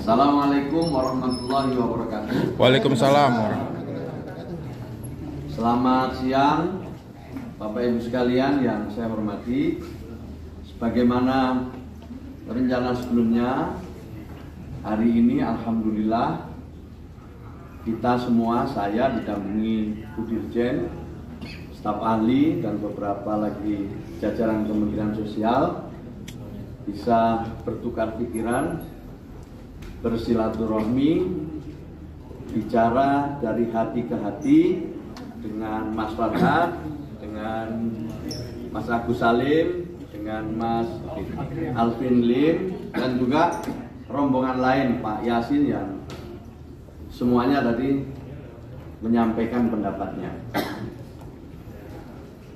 Assalamualaikum warahmatullahi wabarakatuh. Waalaikumsalam. Selamat siang Bapak Ibu sekalian yang saya hormati. Sebagaimana rencana sebelumnya, hari ini alhamdulillah kita semua, saya didampingi Bu Dirjen, staf ahli dan beberapa lagi jajaran Kementerian Sosial, bisa bertukar pikiran, bersilaturahmi, bicara dari hati ke hati dengan Mas Farhad, dengan Mas Agus Salim, dengan Mas Alvin Lim, dan juga rombongan lain Pak Yasin yang semuanya tadi menyampaikan pendapatnya.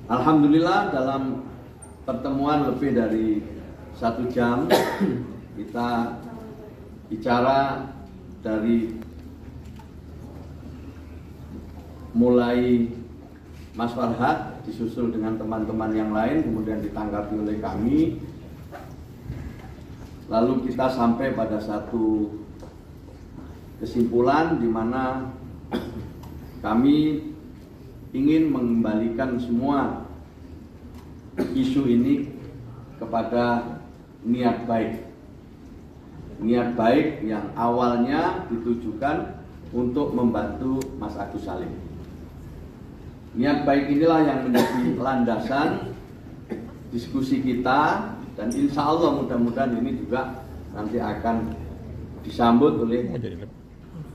Alhamdulillah dalam pertemuan lebih dari 1 jam kita bicara dari mulai Mas Farhad disusul dengan teman-teman yang lain, kemudian ditanggapi oleh kami, lalu kita sampai pada satu kesimpulan di mana kami ingin mengembalikan semua isu ini kepada niat baik. Niat baik yang awalnya ditujukan untuk membantu Mas Agus Salim. Niat baik inilah yang menjadi landasan diskusi kita, dan insya Allah mudah-mudahan ini juga nanti akan disambut oleh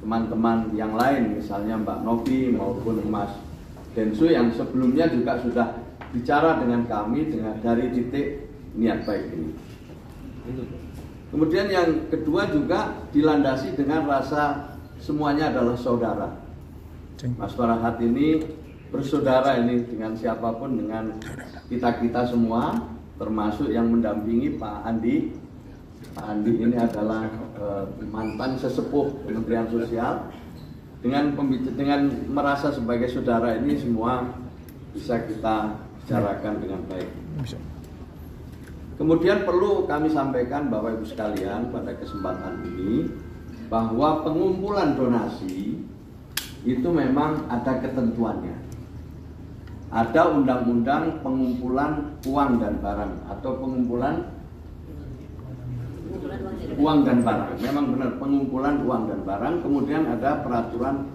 teman-teman yang lain, misalnya Mbak Novi maupun Mas Densu yang sebelumnya juga sudah bicara dengan kami dari titik niat baik ini. Kemudian yang kedua juga dilandasi dengan rasa semuanya adalah saudara. Mas Farhad ini bersaudara ini dengan siapapun, dengan kita-kita semua, termasuk yang mendampingi Pak Andi. Pak Andi ini adalah mantan sesepuh Kementerian Sosial. Dengan merasa sebagai saudara ini semua bisa kita bicarakan dengan baik. Kemudian perlu kami sampaikan Bapak Ibu sekalian pada kesempatan ini bahwa pengumpulan donasi itu memang ada ketentuannya. Ada undang-undang pengumpulan uang dan barang atau pengumpulan uang dan barang. Memang benar pengumpulan uang dan barang. Kemudian ada peraturan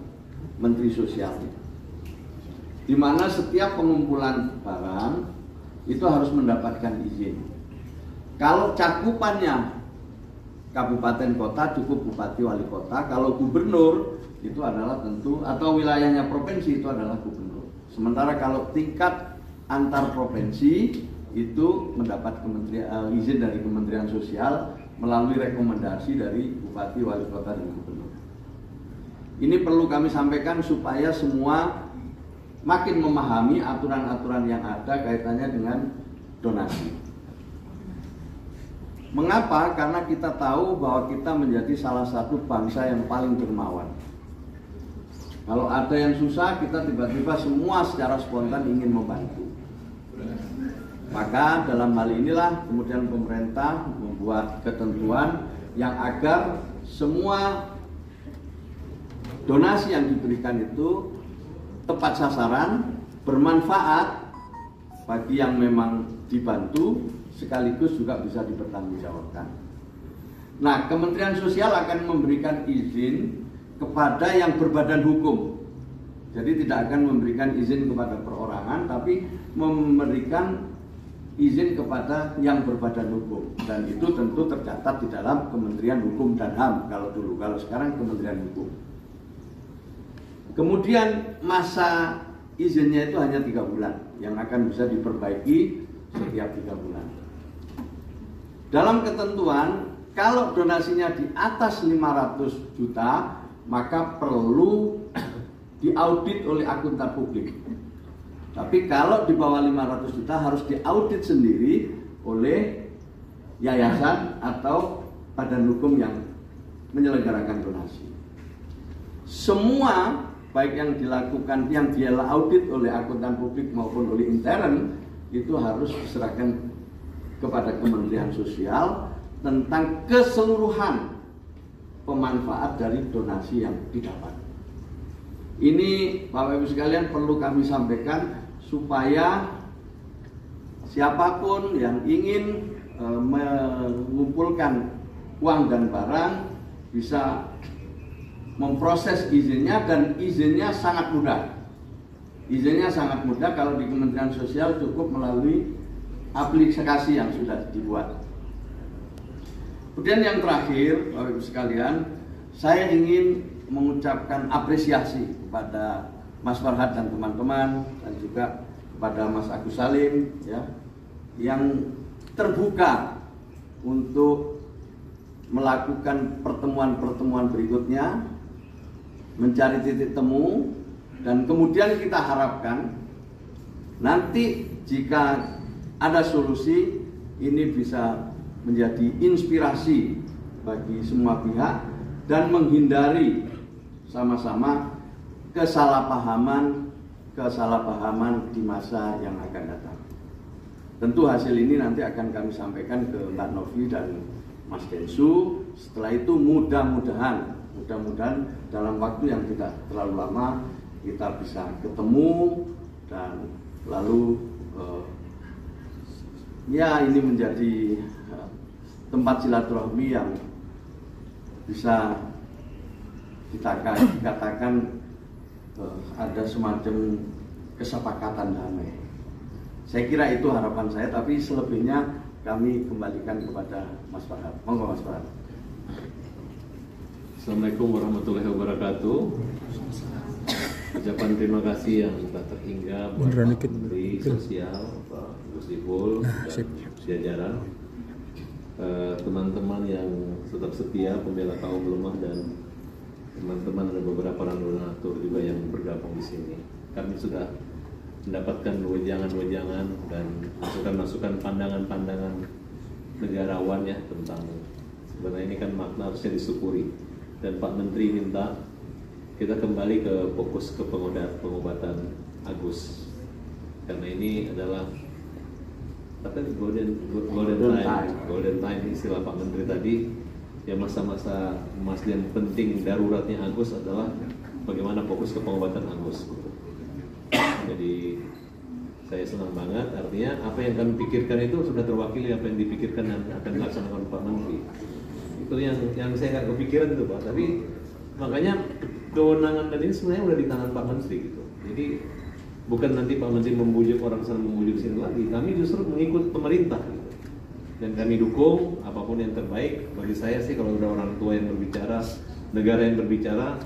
Menteri Sosial, di mana setiap pengumpulan barang itu harus mendapatkan izin. Kalau cakupannya kabupaten kota cukup bupati wali kota, kalau gubernur itu adalah tentu, atau wilayahnya provinsi itu adalah gubernur. Sementara kalau tingkat antar provinsi itu mendapat izin dari Kementerian Sosial melalui rekomendasi dari bupati wali kota dan gubernur. Ini perlu kami sampaikan supaya semua makin memahami aturan-aturan yang ada kaitannya dengan donasi. Mengapa? Karena kita tahu bahwa kita menjadi salah satu bangsa yang paling dermawan. Kalau ada yang susah, kita tiba-tiba semua secara spontan ingin membantu. Maka dalam hal inilah kemudian pemerintah membuat ketentuan yang agar semua donasi yang diberikan itu tepat sasaran, bermanfaat bagi yang memang dibantu, sekaligus juga bisa dipertanggungjawabkan. Nah, Kementerian Sosial akan memberikan izin kepada yang berbadan hukum. Jadi tidak akan memberikan izin kepada perorangan, tapi memberikan izin kepada yang berbadan hukum. Dan itu tentu tercatat di dalam Kementerian Hukum dan HAM kalau dulu. Kalau sekarang Kementerian Hukum. Kemudian masa izinnya itu hanya 3 bulan, yang akan bisa diperbaiki setiap 3 bulan. Dalam ketentuan, kalau donasinya di atas 500 juta, maka perlu diaudit oleh akuntan publik. Tapi kalau di bawah 500 juta harus diaudit sendiri oleh yayasan atau badan hukum yang menyelenggarakan donasi. Semua baik yang dilakukan, yang dia audit oleh akuntan publik maupun oleh intern, itu harus diserahkan kepada Kementerian Sosial tentang keseluruhan pemanfaat dari donasi yang didapat. Ini Bapak Ibu sekalian perlu kami sampaikan supaya siapapun yang ingin mengumpulkan uang dan barang bisa memproses izinnya, dan izinnya sangat mudah. Izinnya sangat mudah kalau di Kementerian Sosial cukup melalui aplikasi yang sudah dibuat. Kemudian yang terakhir, Bapak Ibu sekalian, saya ingin mengucapkan apresiasi kepada Mas Farhad dan teman-teman, dan juga kepada Mas Agus Salim, ya, yang terbuka untuk melakukan pertemuan-pertemuan berikutnya, mencari titik temu, dan kemudian kita harapkan nanti jika ada solusi ini bisa menjadi inspirasi bagi semua pihak dan menghindari sama-sama kesalahpahaman di masa yang akan datang. Tentu hasil ini nanti akan kami sampaikan ke Mbak Novi dan Mas Densu. Setelah itu mudah-mudahan dalam waktu yang tidak terlalu lama kita bisa ketemu, dan lalu ya ini menjadi tempat silaturahmi yang bisa kita katakan ada semacam kesepakatan damai. Saya kira itu harapan saya, tapi selebihnya kami kembalikan kepada Mas Farhad. Monggo Mas Farhad. Assalamualaikum warahmatullahi wabarakatuh. Ucapan terima kasih yang tak terhingga buat Pak Menteri Sosial, Pak Gus Ipul, dan jajaran, teman-teman yang tetap setia pembela kaum lemah, dan teman-teman dan beberapa orang donatur juga yang bergabung di sini. Kami sudah mendapatkan wejangan-wejangan dan masukan-masukan pandangan-pandangan negarawan ya tentang sebenarnya ini kan makna harusnya disyukuri, dan Pak Menteri minta kita kembali ke fokus ke pengobatan Agus, karena ini adalah golden time istilah Pak Menteri tadi ya, masa-masa emas dan penting daruratnya Agus adalah bagaimana fokus ke pengobatan Agus. Jadi saya senang banget, artinya apa yang kami pikirkan itu sudah terwakili apa yang dipikirkan dan akan dilaksanakan Pak Menteri. Itu yang saya nggak kepikiran itu Pak, tapi makanya kewenangan dan ini sebenarnya udah di tangan Pak Menteri gitu. Jadi bukan nanti Pak Menteri membujuk orang sana membujuk sini lagi, kami justru mengikut pemerintah gitu. Dan kami dukung apapun yang terbaik. Bagi saya sih kalau udah orang tua yang berbicara, negara yang berbicara,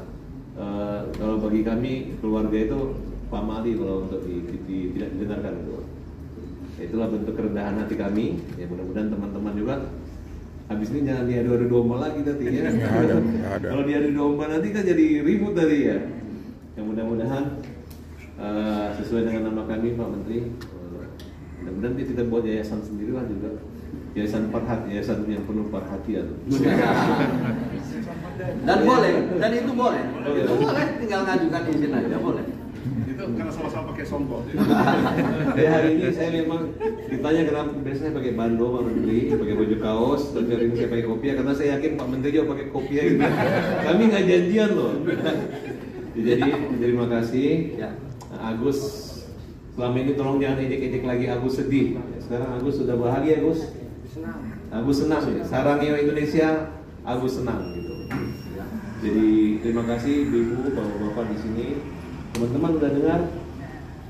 kalau bagi kami keluarga itu pamali kalau untuk tidak didengarkan itu. Itulah bentuk kerendahan hati kami. Ya mudah-mudahan teman-teman juga habis ini jangan diadu-adu domba lagi tadi ya. Kalau diadu domba nanti kan jadi ribut tadi ya. Yang mudah-mudahan sesuai dengan nama kami Pak Menteri. Mudah-mudahan kita buat yayasan sendirilah juga. Yayasan Farhad, yayasan yang penuh perhatian. Dan itu boleh, tinggal ngajukan izin aja boleh. Itu karena sama-sama pakai sombong. Hari ini saya memang ditanya kenapa biasanya pakai bando Pak Menteri, pakai baju kaos, dan hari ini saya pakai kopiah karena saya yakin Pak Menteri juga pakai kopiah gitu. Kami nggak janjian loh. Jadi terima kasih. Agus, selama ini tolong jangan ejek-ejek lagi Agus sedih. Sekarang Agus sudah bahagia Agus. Agus senang ya. Sarangnya Indonesia, Agus senang gitu. Jadi terima kasih Ibu, Bapak-bapak di sini. Teman-teman udah dengar.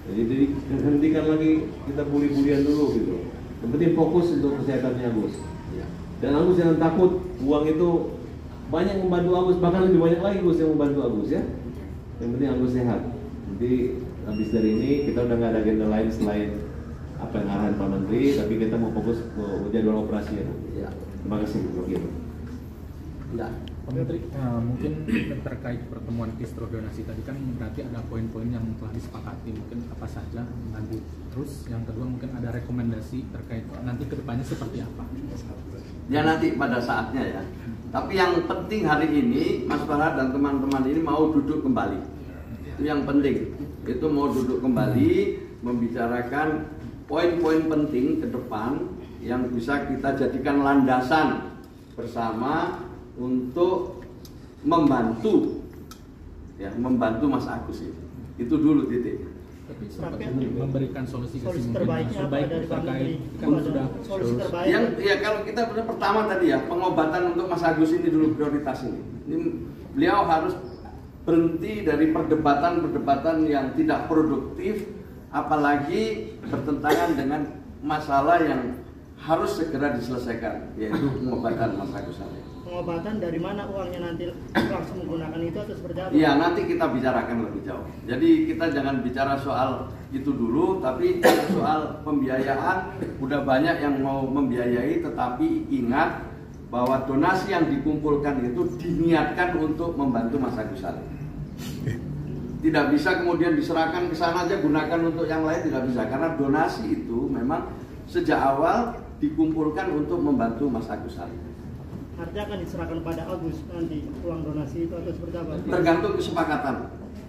Jadi hentikan lagi kita bully-bullyan dulu gitu. Yang penting fokus untuk kesehatannya Agus. Dan Agus jangan takut, uang itu banyak membantu Agus, bahkan lebih banyak lagi Agus yang membantu Agus ya. Yang penting Agus sehat. Nanti habis dari ini kita udah nggak ada agenda lain selain apa yang arahan Pak Menteri, tapi kita mau fokus ke jadwal operasi ya. Terima kasih Pak Gino. Pak Menteri, mungkin terkait pertemuan distro donasi tadi kan berarti ada poin-poin yang telah disepakati, mungkin apa saja nanti. Terus yang kedua mungkin ada rekomendasi terkait nanti kedepannya seperti apa? Ya nanti pada saatnya ya. Tapi yang penting hari ini Mas Farhad dan teman-teman ini mau duduk kembali. Itu yang penting. Itu mau duduk kembali membicarakan poin-poin penting ke depan yang bisa kita jadikan landasan bersama untuk membantu, ya membantu Mas Agus ini. Itu dulu titik. Tapi sempat memberikan solusi terbaiknya apa dari Pak Menteri? Kan sudah solusi terbaik. Yang ya kalau kita pertama tadi ya pengobatan untuk Mas Agus ini dulu prioritas ini. Beliau harus berhenti dari perdebatan yang tidak produktif, apalagi bertentangan dengan masalah yang harus segera diselesaikan, yaitu pengobatan Mas Agus Salim. Pengobatan dari mana uangnya nanti langsung menggunakan itu atau seperti apa? Iya, nanti kita bicarakan lebih jauh. Jadi kita jangan bicara soal itu dulu, tapi soal pembiayaan udah banyak yang mau membiayai, tetapi ingat bahwa donasi yang dikumpulkan itu diniatkan untuk membantu Mas Agus Salim. Tidak bisa kemudian diserahkan ke sana aja, gunakan untuk yang lain, tidak bisa, karena donasi itu memang sejak awal dikumpulkan untuk membantu Mas Agus Salim. Artinya akan diserahkan pada Agus nanti uang donasi itu atau seperti apa? Tergantung kesepakatan.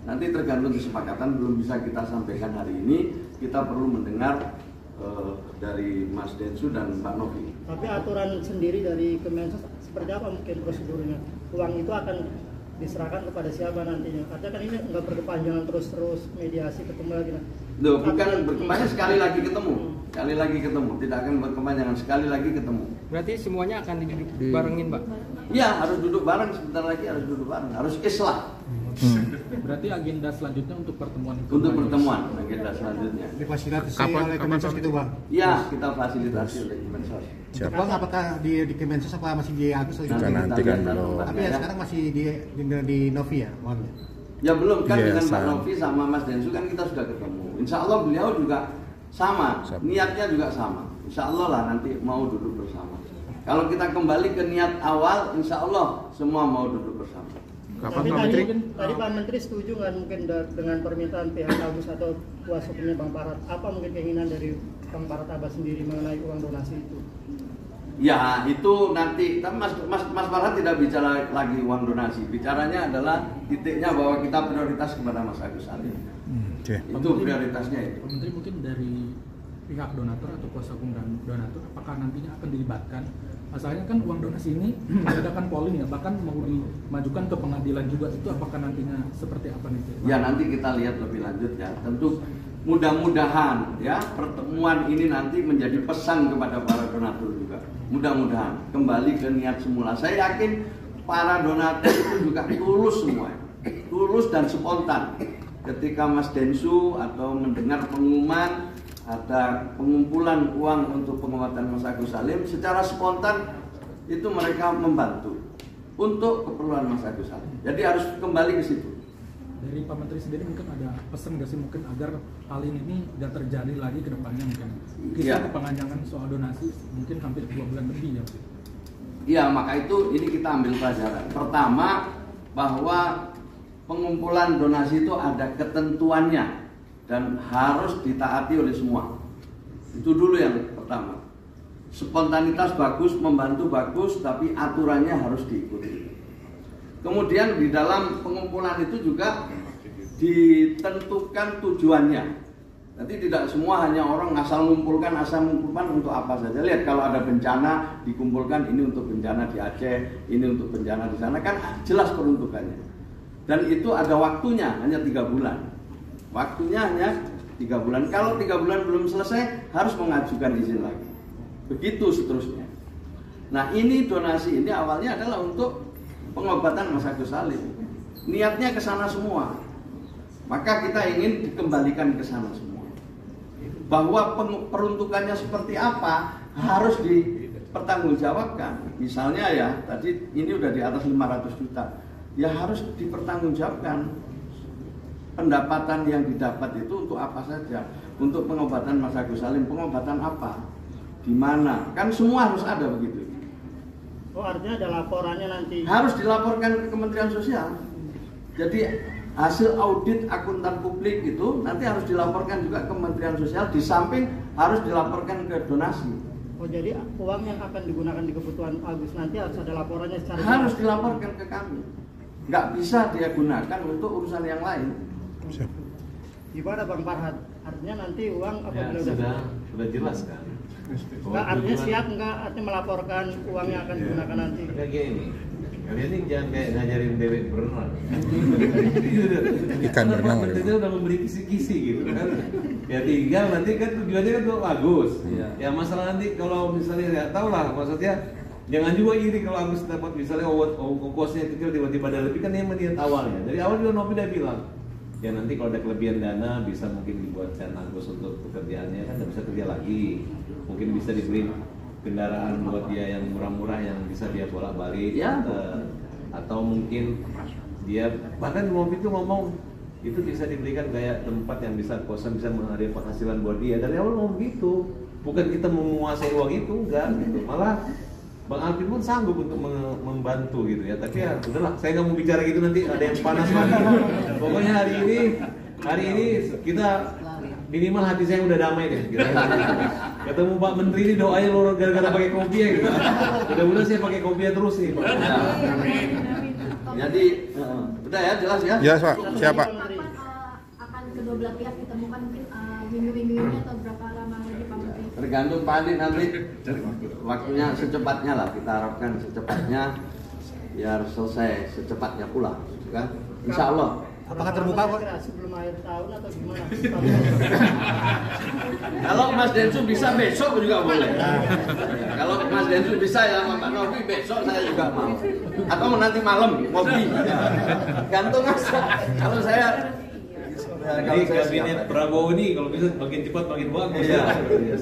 Nanti tergantung kesepakatan, belum bisa kita sampaikan hari ini. Kita perlu mendengar dari Mas Densu dan Pak Novi. Tapi aturan sendiri dari Kemensos seperti apa mungkin prosedurnya? Uang itu akan diserahkan kepada siapa nantinya? Artinya kan ini nggak berkepanjangan terus mediasi ketemu lagi. Loh, bukan berkepanjangan sekali lagi ketemu. Sekali lagi ketemu, tidak akan berkepanjangan, sekali lagi ketemu. Berarti semuanya akan duduk barengin, Pak? Iya, harus duduk bareng, sebentar lagi harus duduk bareng, harus islah. Berarti agenda selanjutnya untuk pertemuan itu? Untuk pertemuan, agenda selanjutnya. Difasilitasi oleh Kemensos gitu, Bang? Iya, kita fasilitasi oleh Kemensos. Bang, apakah di Kemensos apa masih di Agus? Nanti kan belum. Tapi ya sekarang masih di Novi ya, uangnya? Ya belum kan, dengan Pak Novi sama Mas Densu kan kita sudah ketemu. Insya Allah beliau juga sama, niatnya juga sama. Insya Allah lah nanti mau duduk bersama. Kalau kita kembali ke niat awal, insya Allah semua mau duduk bersama. Tapi tadi Pak Menteri setuju nggak mungkin dengan permintaan pihak Agus atau kuasa hukumnya Bang Farhad? Apa mungkin keinginan dari Bang Farhad Abbas sendiri mengenai uang donasi itu? Ya itu nanti, tapi Mas Farhad tidak bicara lagi uang donasi. Bicaranya adalah titiknya bahwa kita prioritas kepada Mas Agus Salim. Itu prioritasnya itu. Pak Menteri, mungkin dari pihak donatur atau kuasa hukum dan donatur, apakah nantinya akan dilibatkan? Masalahnya kan uang donasi ini mengadakan polling ya, bahkan mau dimajukan ke pengadilan juga, itu apakah nantinya seperti apa nih? Ya nanti kita lihat lebih lanjut ya. Tentu mudah-mudahan ya pertemuan ini nanti menjadi pesan kepada para donatur juga. Mudah-mudahan kembali ke niat semula. Saya yakin para donatur itu juga tulus semua, tulus dan spontan. Ketika Mas Densu atau mendengar pengumuman ada pengumpulan uang untuk pengobatan Mas Agus Salim, secara spontan itu mereka membantu untuk keperluan Mas Agus Salim. Jadi harus kembali ke situ. Dari Pak Menteri sendiri mungkin ada pesan nggak sih mungkin agar hal ini tidak terjadi lagi ke depannya mungkin? Kita kepanjangan soal donasi mungkin hampir 2 bulan lebih ya. Iya, maka itu ini kita ambil pelajaran. Pertama, bahwa pengumpulan donasi itu ada ketentuannya dan harus ditaati oleh semua. Itu dulu yang pertama. Spontanitas bagus, membantu bagus, tapi aturannya harus diikuti. Kemudian di dalam pengumpulan itu juga ditentukan tujuannya. Nanti tidak semua hanya orang asal mengumpulkan untuk apa saja. Lihat kalau ada bencana dikumpulkan, ini untuk bencana di Aceh, ini untuk bencana di sana, kan jelas peruntukannya. Dan itu ada waktunya, hanya 3 bulan. Waktunya hanya 3 bulan. Kalau 3 bulan belum selesai, harus mengajukan izin lagi. Begitu seterusnya. Nah ini donasi ini awalnya adalah untuk pengobatan Mas Agus Salim. Niatnya ke sana semua. Maka kita ingin dikembalikan ke sana semua. Bahwa peruntukannya seperti apa harus dipertanggungjawabkan. Misalnya ya, tadi ini udah di atas 500 juta. Ya harus dipertanggungjawabkan. Pendapatan yang didapat itu untuk apa saja? Untuk pengobatan Mas Agus Salim, pengobatan apa? Di mana? Kan semua harus ada begitu. Oh, artinya ada laporannya nanti. Harus dilaporkan ke Kementerian Sosial. Jadi hasil audit akuntan publik itu nanti harus dilaporkan juga ke Kementerian Sosial, di samping harus dilaporkan ke donasi. Oh, jadi uang yang akan digunakan di kebutuhan Agus nanti harus ada laporannya secara harus dilaporkan ke kami. Nggak bisa dia gunakan untuk urusan yang lain. Gimana Bang Farhad? Artinya nanti uang apabila sudah jelas kan? Enggak, artinya siap enggak artinya melaporkan uang yang akan digunakan nanti? Kayak gini, Kalian ini jangan kayak ngajarin bebek berenang. Ikan berenang. Menterinya udah memberi kisi-kisi gitu kan. Ya tinggal nanti kan tujuannya kan tuh bagus. Ya masalah nanti kalau misalnya nggak tahu lah, maksudnya jangan juga iri kalau Agus dapat misalnya ongkosnya kecil tiba-tiba ada lebih, kan yang meniat awalnya. Dari awal juga Novi udah bilang, ya nanti kalau ada kelebihan dana bisa mungkin dibuatkan Agus untuk pekerjaannya kan bisa kerja lagi. Mungkin bisa dibeli kendaraan buat dia yang murah-murah yang bisa dia bolak-balik Ya. Atau mungkin dia bahkan Novi itu ngomong itu bisa diberikan kayak tempat yang bisa kosan bisa mengalir penghasilan buat dia. Dari awal ngomong gitu, bukan kita menguasai uang itu, enggak gitu, malah Bang Alvin pun sanggup untuk membantu gitu ya. Tapi ya udahlah, saya nggak mau bicara gitu, nanti ada yang panas lagi. Pokoknya hari ini kita minimal hati saya udah damai deh. Gitu. Ketemu Pak Menteri ini doanya lo gara-gara pakai kopi ya gitu. Mudah-mudahan saya pakai kopi terus nih Pak. Jadi udah ya, jelas ya. Ya, Pak. Siapa? Kapan akan kedua belah pihak ditemukan, mungkin minggu-minggu ini atau berapa lama lagi Pak Menteri? Tergantung Pak Andi nanti waktunya secepatnya lah, kita harapkan secepatnya biar selesai secepatnya pula, kan? Insya Allah. Apakah terbuka Pak? Sebelum akhir tahun atau gimana? Kalau Mas Densu bisa besok juga boleh. Kalau Mas Densu bisa ya Mbak Novi besok saya juga mau. Atau nanti malam ngopi. Gantung aja. Kalau saya Jadi kabinet Prabowo ini kalau bisa makin cepat makin bagus. Iya.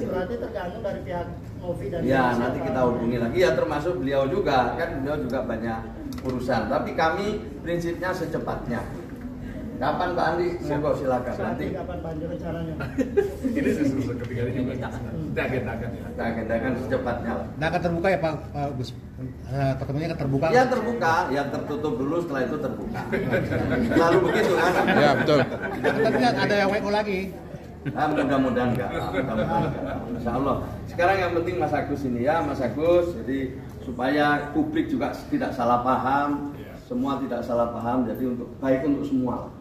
Berarti tergantung dari pihak Novi dan Ya siapa? nanti kita hubungi lagi ya, termasuk beliau juga kan, beliau juga banyak urusan. Tapi kami prinsipnya secepatnya. Kapan Pak Andi? Monggo silakan. Nanti kapan banjir rencananya? Ini sesuatu ketiga ini juga kita agendakan ya. kita agendakan secepatnya lah. Nah, akan terbuka ya Pak Gus? Pertemuannya akan terbuka? Ya terbuka, yang tertutup dulu, setelah itu terbuka. Selalu begitu kan? Ya, betul. Tapi ada yang WO lagi. Nah, mudah-mudahan enggak. Insya Allah. Sekarang yang penting Mas Agus ini ya, Mas Agus. Jadi supaya publik juga tidak salah paham, semua tidak salah paham. Jadi baik untuk semua.